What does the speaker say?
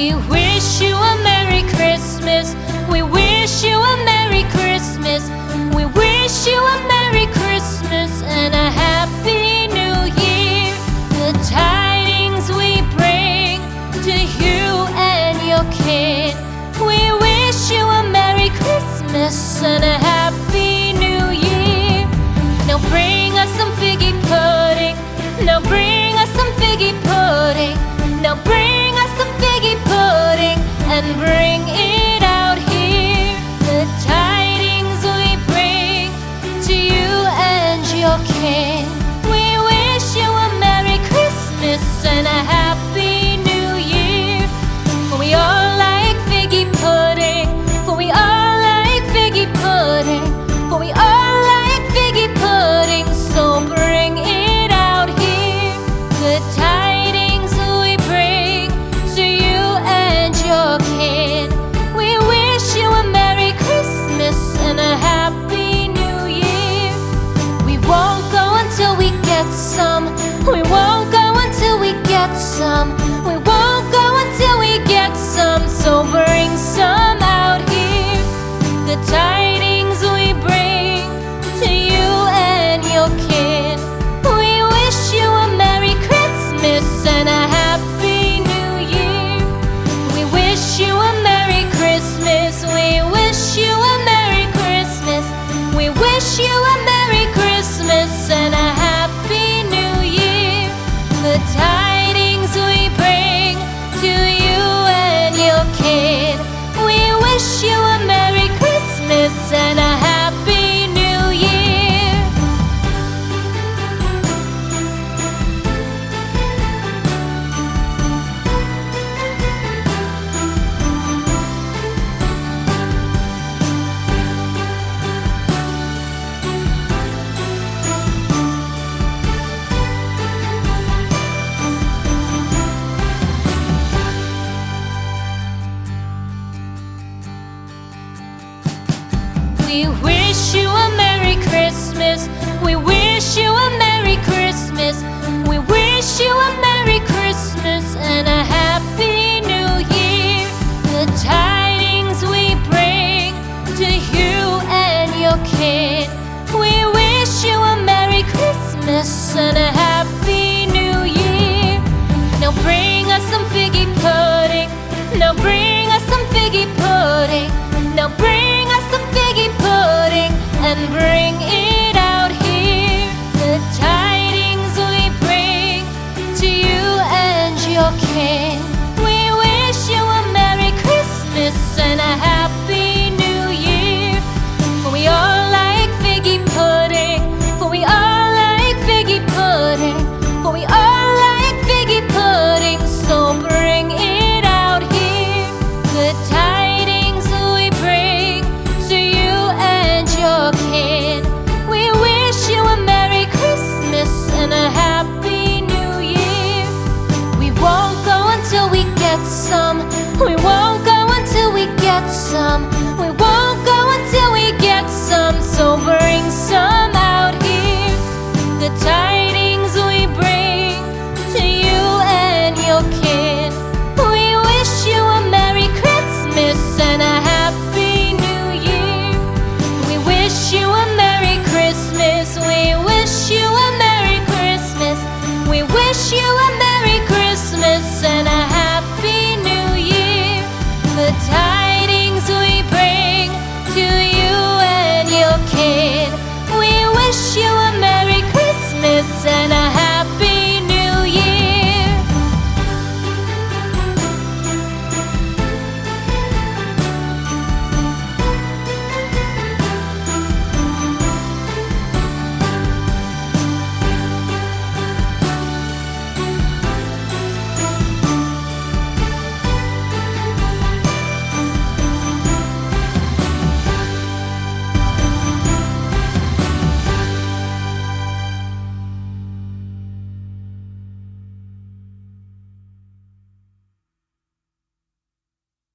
We wish you a Merry Christmas. We wish you a Merry Christmas. We wish you a Merry Christmas and a Happy New Year. The tidings we bring to you and your kin. We wish you a Merry Christmas and a Happy New Year. Now bring us some figgy pudding. Now bring us some figgy pudding. Now bring us some figgy pudding and bring it out here. The tidings we bring to you and your kin. We wish you a Merry Christmas and a Happy New Year. For we all like figgy pudding. For we all like figgy pudding. For we all like figgy pudding. So bring it out here. The tidings we bring to you and your kin. We wish you a Merry Christmas and a Happy New Year. We won't go until we get some. We won't go until we get some. We won't go until we get some. So bring some out here. The tidings we bring to you and your kin. We wish you a Merry Christmas and a